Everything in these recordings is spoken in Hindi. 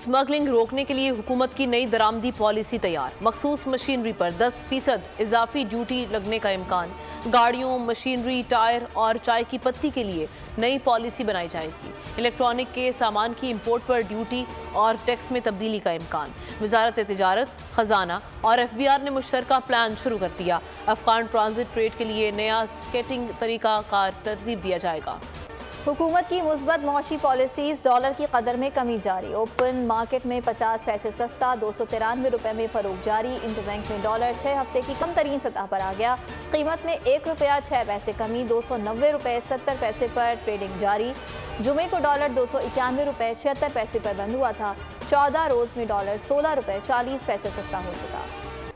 स्मगलिंग रोकने के लिए हुकूमत की नई दरामदी पॉलिसी तैयार। मखसूस मशीनरी पर 10% इजाफी ड्यूटी लगने का इम्कान। गाड़ियों, मशीनरी, टायर और चाय की पत्ती के लिए नई पॉलिसी बनाई जाएगी। इलेक्ट्रॉनिक के सामान की इंपोर्ट पर ड्यूटी और टैक्स में तब्दीली का इम्कान। वजारत तिजारत, खजाना और FBI ने मुश्तरका प्लान शुरू कर दिया। अफगान ट्रांजिट ट्रेड के लिए नया स्केटिंग तरीकाकार तरतीब दिया जाएगा। हुकूमत की मुस्बत मौशी पॉलिसीज़, डॉलर की कदर में कमी जारी। ओपन मार्केट में 50 पैसे सस्ता, 293 रुपये में फरोख्त जारी। इंटरबैंक में डॉलर 6 हफ्ते की कम तरीन सतह पर आ गया। कीमत में 1 रुपया 6 पैसे कमी, 290 रुपये 70 पैसे पर ट्रेडिंग जारी। जुमे को डॉलर 291 रुपये 76 पैसे पर बंद हुआ था। 14 रोज़ में डॉलर 16 रुपये 40 पैसे सस्ता हो चुका।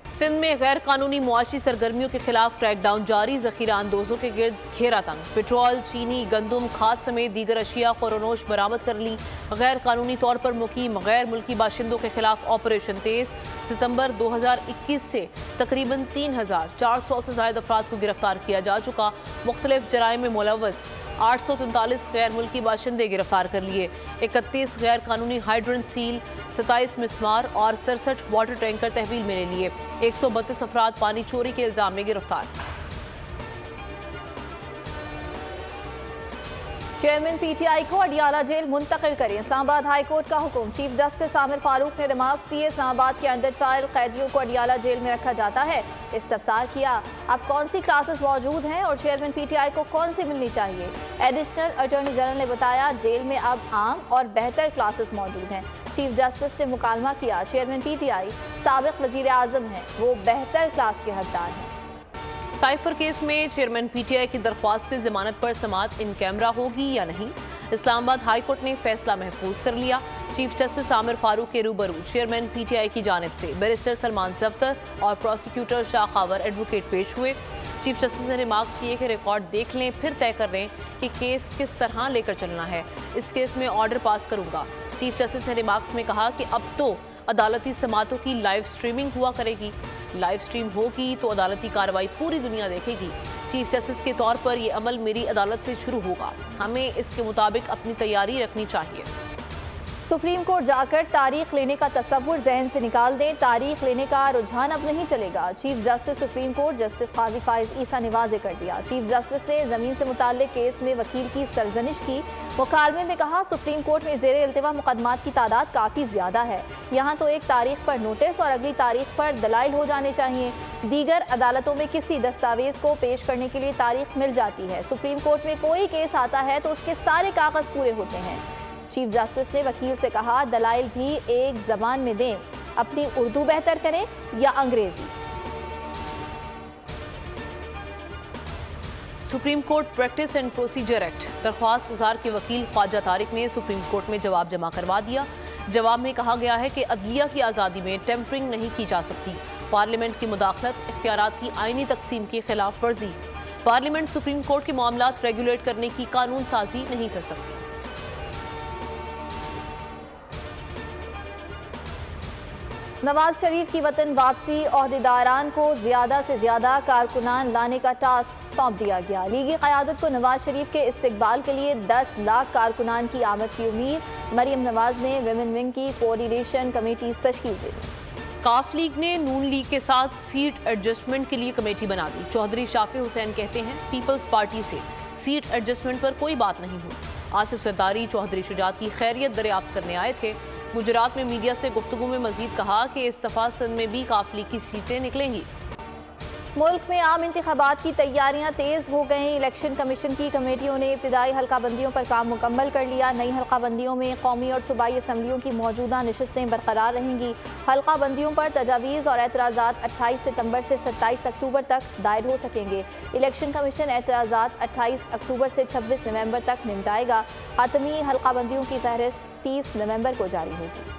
सिंध में गैर कानूनी मुआशी सरगर्मियों के खिलाफ क्रैकडाउन जारी। जखीरा अंदोजों के गिर्द घेरा तंग। पेट्रोल, चीनी, गंदम, खाद समेत दीगर अशिया ख़ुरनोश बरामद कर ली। गैर कानूनी तौर पर मुकीम गैर मुल्की बाशिंदों के खिलाफ ऑपरेशन तेज। सितंबर 2021 से तकरीबन 3400 से ज़ायद अफराद को गिरफ्तार किया जा चुका। मुख्तलिफ जराइम में मुलव्वस 843 गैर मुल्की बाशिंदे गिरफ्तार कर लिए। 31 गैर कानूनी हाइड्रेंट सील, 27 मिसमार और 67 वाटर टैंकर तहवील में ले लिए। 132 अफराद पानी चोरी के इल्जाम में गिरफ्तार। चेयरमैन PTI को अडियाला जेल मुंतकिल करें, इस्लामाबाद हाई कोर्ट का हुक्म। चीफ जस्टिस आमिर फारूक ने रिमार्क्स दिए। इस्लामाबाद के अंडर ट्रायल कैदियों को अडियाला जेल में रखा जाता है। इस्तफसार किया, अब कौन सी क्लासेस मौजूद हैं और चेयरमैन PTI को कौन सी मिलनी चाहिए। एडिशनल अटॉर्नी जनरल ने बताया, जेल में अब आम और बेहतर क्लासेस मौजूद हैं। चीफ जस्टिस ने मुकालमा किया, चेयरमैन PTI साबिक वजीर आजम हैं, वो बेहतर क्लास के हकदार हैं। साइफर केस में चेयरमैन PTI की दरख्वास्त से जमानत पर समाअत इन कैमरा होगी या नहीं। इस्लामाबाद हाई कोर्ट ने फैसला महफूज कर लिया। चीफ जस्टिस आमिर फारूक के रूबरू चेयरमैन PTI की जानिब से बैरिस्टर सलमान सफ्तर और प्रोसिक्यूटर शाह खावर एडवोकेट पेश हुए। चीफ जस्टिस ने रिमार्क्स किए कि रिकॉर्ड देख लें, फिर तय कर लें कि केस किस तरह लेकर चलना है। इस केस में ऑर्डर पास करूंगा। चीफ जस्टिस ने रिमार्क्स में कहा कि अब तो अदालती समाअतों की लाइव स्ट्रीमिंग हुआ करेगी। लाइव स्ट्रीम होगी तो अदालती कार्रवाई पूरी दुनिया देखेगी। चीफ जस्टिस के तौर पर यह अमल मेरी अदालत से शुरू होगा। हमें इसके मुताबिक अपनी तैयारी रखनी चाहिए। सुप्रीम कोर्ट जाकर तारीख लेने का तसव्वुर जहन से निकाल दें। तारीख लेने का रुझान अब नहीं चलेगा। Chief justice supreme court justice Qazi Faez Isa ने वाज़े कर दिया। चीफ जस्टिस ने ज़मीन से मुताल्लिक केस में वकील की सरजनिश की। मुकालमे में कहा, सुप्रीम कोर्ट में ज़ेर इल्तिवा मुकदमात की तादाद काफ़ी ज़्यादा है। यहाँ तो एक तारीख पर नोटिस और अगली तारीख पर दलाइल हो जाने चाहिए। दीगर अदालतों में किसी दस्तावेज को पेश करने के लिए तारीख मिल जाती है। सुप्रीम कोर्ट में कोई केस आता है तो उसके सारे कागज़ पूरे होते हैं। चीफ जस्टिस ने वकील से कहा, दलाइल भी एक जबान में दें, अपनी उर्दू बेहतर करें या अंग्रेजी। Supreme court practice and procedure act दरख्वास्त गुजार के वकील ख्वाजा तारिक ने सुप्रीम कोर्ट में जवाब जमा करवा दिया। जवाब में कहा गया है कि अदलिया की आज़ादी में टेम्परिंग नहीं की जा सकती। पार्लियामेंट की मुदाखलत इख्तियारात की आईनी तकसीम की खिलाफ वर्जी। पार्लियामेंट सुप्रीम कोर्ट के मामलात रेगुलेट करने की कानून साजी नहीं कर सकती। नवाज शरीफ की वतन वापसी, ओहदेदारान को ज्यादा से ज्यादा कारकुनान लाने का टास्क सौंप दिया गया। लीगी क़यादत को नवाज शरीफ के इस्तकबाल के लिए 10 लाख कारकुनान की आमद की उम्मीद। मरियम नवाज ने विमेन विंग की कोऑर्डिनेशन कमेटी तश्कील दी। काफ लीग ने नून लीग के साथ सीट एडजस्टमेंट के लिए कमेटी बना दी। चौधरी शाफी हुसैन कहते हैं, पीपल्स पार्टी से सीट एडजस्टमेंट पर कोई बात नहीं हुई। आसिफ सरदारी चौधरी शुजात की खैरियत दरियाफ्त करने आए थे। गुजरात में मीडिया से गुफ्तगू में मजीद कहा कि इस्तफा सिंध में भी काफ लीग की सीटें निकलेंगी। मुल्क में आम इंतखाबात की तैयारियां तेज हो गईं। इलेक्शन कमीशन की कमेटियों ने इब्तिदाई हल्काबंदियों पर काम मुकम्मल कर लिया। नई हल्काबंदियों में कौमी और सूबाई असम्बलियों की मौजूदा नशिस्तें बरकरार रहेंगी। हल्काबंदियों पर तजावीज़ और एतराज़ात 28 सितंबर से 27 अक्टूबर तक दायर हो सकेंगे। इलेक्शन कमीशन एतराज़ात 28 अक्टूबर से 26 नवंबर तक निपटाएगा। हतमी हल्काबंदियों की फहरिस्त 30 नवंबर को जारी होगी।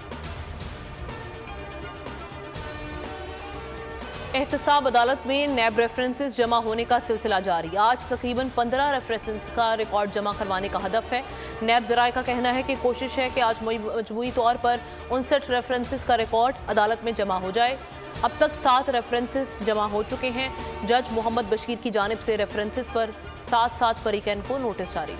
एहतसाब अदालत में नैब रेफरेंसेस जमा होने का सिलसिला जारी। आज तकरीबन 15 रेफरेंसेस का रिकॉर्ड जमा करवाने का हदफ है। नैब ज़राए का कहना है कि कोशिश है कि आज मजमूई तौर पर 59 रेफरेंसेस का रिकॉर्ड अदालत में जमा हो जाए। अब तक 7 रेफरेंसेस जमा हो चुके हैं। जज मोहम्मद बशीर की जानिब से रेफरेंसेस पर 7 फरीकैन को नोटिस जारी।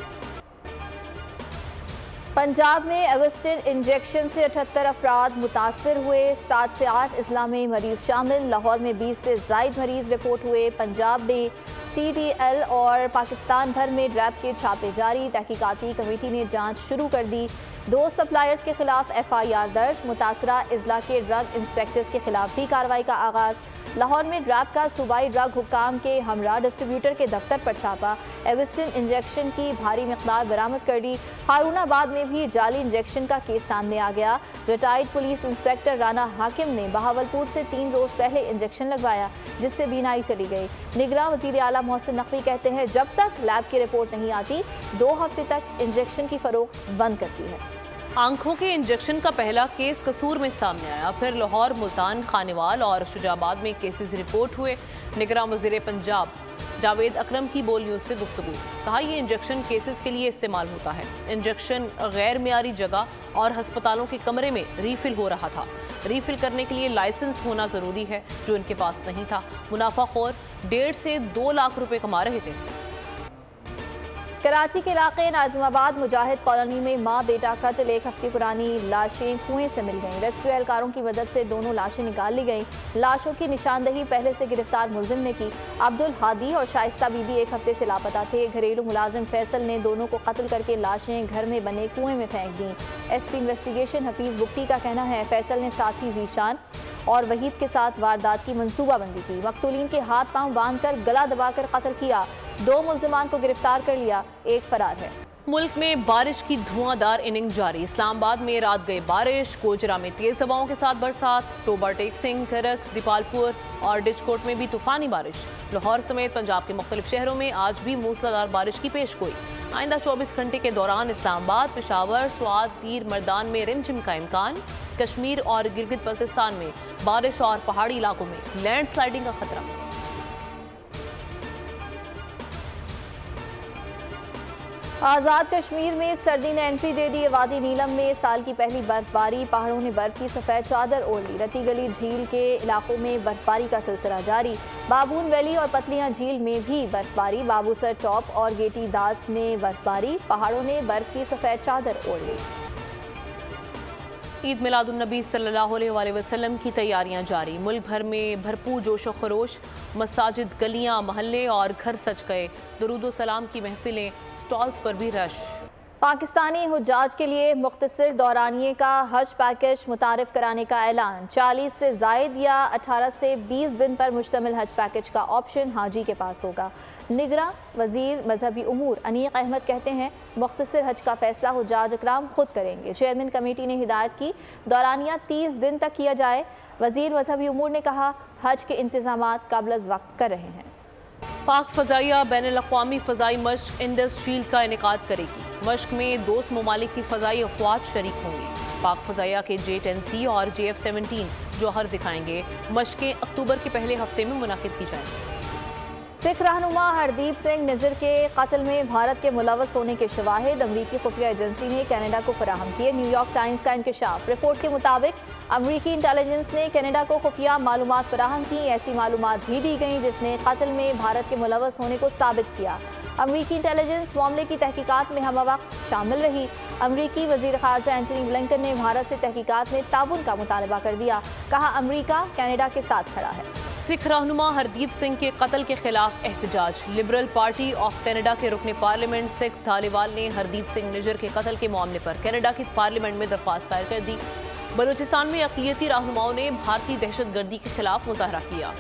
पंजाब में एविस्टिन इंजेक्शन से 78 अफराद मुतासर हुए, 7 से 8 अजला में मरीज शामिल। लाहौर में 20 से ज़ायद मरीज रिपोर्ट हुए। पंजाब में TTL और पाकिस्तान भर में ड्रैब के छापे जारी। तहकीकाती कमेटी ने जांच शुरू कर दी। 2 सप्लायर्स के खिलाफ FIR दर्ज। मुतासरा अजला के ड्रग इंस्पेक्टर्स के खिलाफ भी कार्रवाई का आगाज़। लाहौर में ड्रैब का सूबाई ड्रग हुक्काम के हमरा डिस्ट्रीब्यूटर के दफ्तर पर छापा। एविस्टिन इंजेक्शन की भारी मिकदार बरामद कर दी। हारूनाबाद में भी जाली इंजेक्शन का केस सामने आ गया। रिटायर्ड पुलिस इंस्पेक्टर राना हाकिम ने बहावलपुर से 3 रोज पहले इंजेक्शन लगवाया, जिससे बीनाई चली गई। निगरान वजीर आला मोहसिन नकवी कहते हैं, जब तक लैब की रिपोर्ट नहीं आती 2 हफ्ते तक इंजेक्शन की फरोख्त बंद करती है। आंखों के इंजेक्शन का पहला केस कसूर में सामने आया, फिर लाहौर, मुल्तान, खानेवाल और शुजाबाद में केसेस रिपोर्ट हुए। निगरान वज़ीर पंजाब जावेद अकरम की बोल न्यूज़ से गुफ्तगू, कहा ये इंजेक्शन केसेस के लिए इस्तेमाल होता है। इंजेक्शन गैर मियारी जगह और हस्पतालों के कमरे में रीफिल हो रहा था। रीफिल करने के लिए लाइसेंस होना ज़रूरी है, जो इनके पास नहीं था। मुनाफाखोर 1.5 से 2 लाख रुपए कमा रहे थे। कराची के इलाके नाज़िमाबाद मुजाहिद कॉलोनी में माँ बेटा कत्ल, 1 हफ्ते पुरानी लाशें कुएं से मिल गईं। रेस्क्यू एहलकारों की मदद से दोनों लाशें निकाल ली गईं। लाशों की निशानदही पहले से गिरफ्तार मुलजिम ने की। अब्दुल हादी और शाइस्ता बीबी 1 हफ्ते से लापता थे। घरेलू मुलाजिम फैसल ने दोनों को कत्ल करके लाशें घर में बने कुएं में फेंक दी। SP इन्वेस्टिगेशन हफीज बुक्टी का कहना है, फैसल ने साथी जीशान और वहीद के साथ वारदात की मंसूबाबंदी की। मकतूलीन के हाथ पांव बांधकर गला दबाकर कत्ल किया। 2 मुल्जिमान को गिरफ्तार कर लिया, 1 फरार है। मुल्क में बारिश की धुआंधार इनिंग जारी। इस्लामाबाद में रात गई बारिश, कोजरा में तेज हवाओं के साथ बरसात, टोबा टेक सिंह, करक, दीपालपुर और डिचकोट में भी तूफानी बारिश। लाहौर समेत पंजाब के मुख्तलिफ शहरों में आज भी मूसलाधार बारिश की पेशगोई। आइंदा 24 घंटे के दौरान इस्लामाबाद, पेशावर, स्वात, तीर मर्दान में रिमझिम का इम्कान। कश्मीर और गिलगित बल्तिस्तान में बारिश और पहाड़ी इलाकों में लैंडस्लाइडिंग का खतरा। आज़ाद कश्मीर में सर्दी ने एंट्री दे दी। वादी नीलम में साल की पहली बर्फबारी, पहाड़ों ने बर्फ की सफ़ेद चादर ओढ़ ली। रती गली झील के इलाकों में बर्फबारी का सिलसिला जारी। बाबून वैली और पतलियां झील में भी बर्फबारी। बाबूसर टॉप और गेटी दास में बर्फबारी, पहाड़ों ने बर्फ की सफ़ेद चादर ओढ़ ली। ईद मिलादुन्नबी सल्लल्लाहु अलैहि वसल्लम की तैयारियां जारी। मुल्क भर में भरपूर जोशो खरोश, मसाजिद, गलियां, महल्ले और घर सज गए। दुरूद सलाम की महफिलें, स्टॉल्स पर भी रश। पाकिस्तानी हुज्जाज के लिए मुख्तसर दौरानिए का हज पैकेज मुतारिफ कराने का ऐलान। 40 से ज़ायद या 18 से 20 दिन पर मुश्तमिल हज पैकेज का ऑप्शन हाजी के पास होगा। निगरान वजीर मजहबी उमूर अनीक अहमद कहते हैं, मुख्तसर हज का फैसला हुज्जाज इकराम खुद करेंगे। चेयरमैन कमेटी ने हिदायत की, दौरानिया 30 दिन तक किया जाए। वजीर मजहबी उमूर ने कहा, हज के इंतजामात काबिल वक्त कर रहे हैं। पाक फ़ज़ाइया बैनुल-अक़वामी फ़ज़ाई मश्क इंडस शील्ड का इनेकाद करेगी। मश्क में दोस्त ममालिक की फ़ज़ाई अफ़वाज शरीक होंगी। पाक फ़ज़ाइया के J-10C और JF-17 जौहर दिखाएंगे। मश्कें अक्टूबर के पहले हफ्ते में मुनाकिद की जाएंगी। सिख रहनुमा हरदीप सिंह निजर के कत्ल में भारत के मुलव्वस होने के शवाहिद अमरीकी खुफिया एजेंसी ने कनाडा को फराहम किए। न्यूयॉर्क टाइम्स का इंकशाफ। रिपोर्ट के मुताबिक अमरीकी इंटेलिजेंस ने कनाडा को खुफिया मालूमात फराहम की। ऐसी मालूमात भी दी गई जिसने कत्ल में भारत के मुलव्वस होने को साबित किया। अमरीकी इंटेलिजेंस मामले की तहकीकात में हमवक्त शामिल रही। अमरीकी वजीर खारजा एंटनी ब्लिंकन ने भारत से तहकीकात में ताउन का मुतालबा कर दिया। कहा, अमरीका कनाडा के साथ खड़ा है। सिख रहनुमा हरदीप सिंह के कत्ल के खिलाफ एहतजाज। लिबरल पार्टी ऑफ कनाडा के रुकने पार्लियामेंट सिख धालीवाल ने हरदीप सिंह निजर के कत्ल के मामले पर कनाडा की पार्लियामेंट में दरख्वास्त दायर कर दी। बलूचिस्तान में अक़लियती रहनुमाओं ने भारतीय दहशतगर्दी के खिलाफ मुजाहरा किया।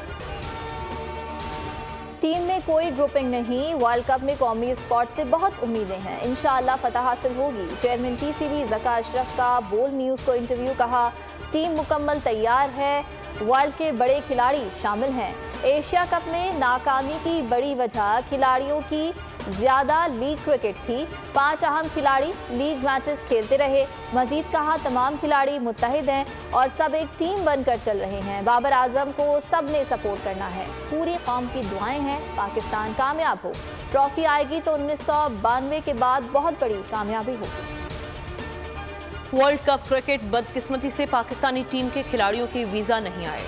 टीम में कोई ग्रुपिंग नहीं, वर्ल्ड कप में कौमी स्क्वाड से बहुत उम्मीदें हैं, इंशाअल्लाह फतह हासिल होगी। चेयरमैन PCB ज़का अशरफ का बोल न्यूज़ को इंटरव्यू। कहा, टीम मुकम्मल तैयार है, वर्ल्ड के बड़े खिलाड़ी शामिल हैं। एशिया कप में नाकामी की बड़ी वजह खिलाड़ियों की ज़्यादा लीग क्रिकेट थी। 5 अहम खिलाड़ी लीग मैचेस खेलते रहे। मजीद कहा, तमाम खिलाड़ी मुत्तहिद हैं और सब एक टीम बनकर चल रहे हैं। बाबर आजम को सब ने सपोर्ट करना है। पूरी कौम की दुआएं हैं पाकिस्तान कामयाब हो। ट्रॉफी आएगी तो 1992 के बाद बहुत बड़ी कामयाबी होगी। वर्ल्ड कप क्रिकेट बदकिस्मती से पाकिस्तानी टीम के खिलाड़ियों के वीज़ा नहीं आए।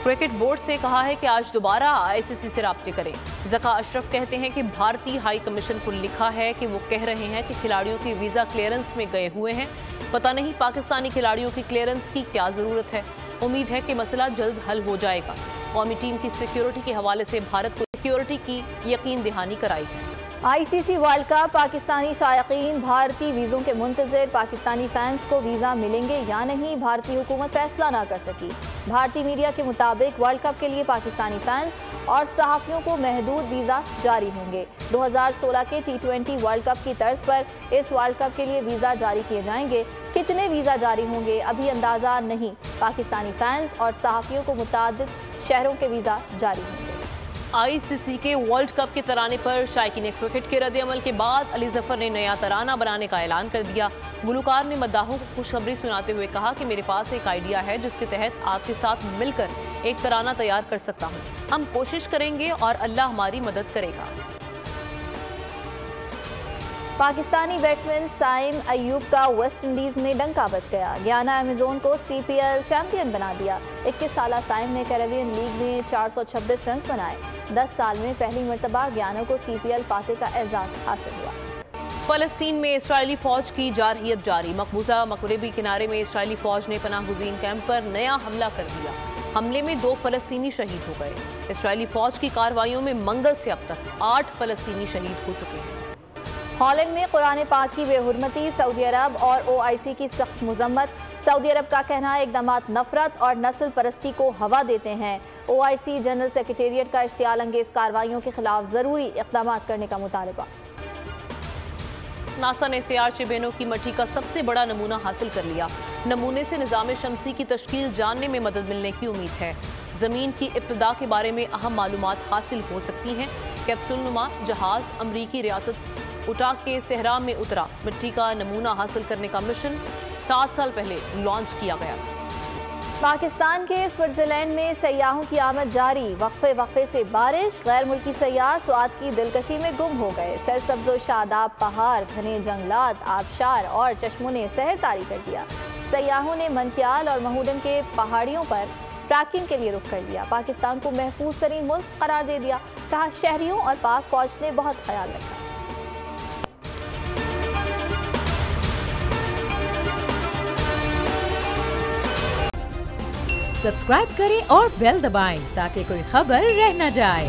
क्रिकेट बोर्ड से कहा है कि आज दोबारा आईसीसी से राब्ते करें। ज़का अशरफ कहते हैं कि भारतीय हाई कमीशन को लिखा है कि वो कह रहे हैं कि खिलाड़ियों की वीज़ा क्लियरेंस में गए हुए हैं। पता नहीं पाकिस्तानी खिलाड़ियों की क्लियरेंस की क्या ज़रूरत है। उम्मीद है कि मसला जल्द हल हो जाएगा। कौमी टीम की सिक्योरिटी के हवाले से भारत को सिक्योरिटी की यकीन दहानी कराई है। आईसीसी वर्ल्ड कप पाकिस्तानी शायकीन भारतीय वीज़ों के मुंतज़िर। पाकिस्तानी फैंस को वीज़ा मिलेंगे या नहीं, भारतीय हुकूमत फैसला ना कर सकी। भारतीय मीडिया के मुताबिक वर्ल्ड कप के लिए पाकिस्तानी फैंस और सहाफ़ियों को महदूद वीज़ा जारी होंगे। 2016 के T20 वर्ल्ड कप की तर्ज पर इस वर्ल्ड कप के लिए वीज़ा जारी किए जाएंगे। कितने वीज़ा जारी होंगे अभी अंदाज़ा नहीं। पाकिस्तानी फैंस और सहाफ़ियों को मुतादिद शहरों के वीज़ा जारी होंगे। आईसीसी के वर्ल्ड कप के तराने पर शायकीन क्रिकेट के रद्द-ए-अमल के बाद अली जफर ने नया तराना बनाने का ऐलान कर दिया। गुलकार ने मद्दाहों को खुशखबरी सुनाते हुए कहा कि मेरे पास एक आइडिया है जिसके तहत आपके साथ मिलकर एक तराना तैयार कर सकता हूँ। हम कोशिश करेंगे और अल्लाह हमारी मदद करेगा। पाकिस्तानी बैट्समैन साइम अयूब का वेस्ट इंडीज में डंका बज गया। गियाना अमेजोन को CPL चैंपियन बना दिया। 21 साला साइम ने कैरेबियन लीग में 426 रन बनाए। 10 साल में पहली मरतबा गियाना को CPL फातह का एजाज हासिल हुआ। फलस्तीन में इसराइली फौज की जारहियत जारी। मकबूजा मगरबी किनारे में इसराइली फौज ने पनाह गुज़ीन कैंप पर नया हमला कर दिया। हमले में 2 फलस्तीनी शहीद हो गए। इसराइली फौज की कार्रवाइयों में मंगल से अब तक 8 फलस्तीनी शहीद हो चुके हैं। हॉलैंड में कुरान पाक की बेहुरमती, सऊदी अरब और OIC की सख्त मजम्मत। सऊदी अरब का कहना है इकदामात नफरत और नस्ल परस्ती को हवा देते हैं। OIC जनरल सेक्रेटेरिएट का इश्तियाल अंगेज कार्रवाइयों के खिलाफ जरूरी इकदाम करने का मुतालबा। नासा ने सियार बेनों की मट्टी का सबसे बड़ा नमूना हासिल कर लिया। नमूने से निज़ाम शमसी की तश्कील जानने में मदद मिलने की उम्मीद है। ज़मीन की इब्तिदा के बारे में अहम मालूमात हासिल हो सकती हैं। कैप्सूल नुमा जहाज अमरीकी रियासत उटा के सहरा में उतरा। मिट्टी का नमूना हासिल करने का मिशन 7 साल पहले लॉन्च किया गया। पाकिस्तान के स्विट्जरलैंड में सयाहों की आमद जारी। वक्फे वक्फे से बारिश। गैर मुल्की सयाह स्वाद की दिलकशी में गुम हो गए। सरसब्ज़ व शादाब पहाड़, घने जंगलात, आबशार और चश्मों ने सहर तारी कर दिया। सयाहों ने मंकियाल और महूडन के पहाड़ियों पर ट्रैकिंग के लिए रुख कर लिया। पाकिस्तान को महफूज तरीन मुल्क करार दे दिया। कहा शहरियों और पाक फौज ने बहुत ख्याल रखा। सब्सक्राइब करें और बेल दबाएं ताकि कोई खबर रह न जाए।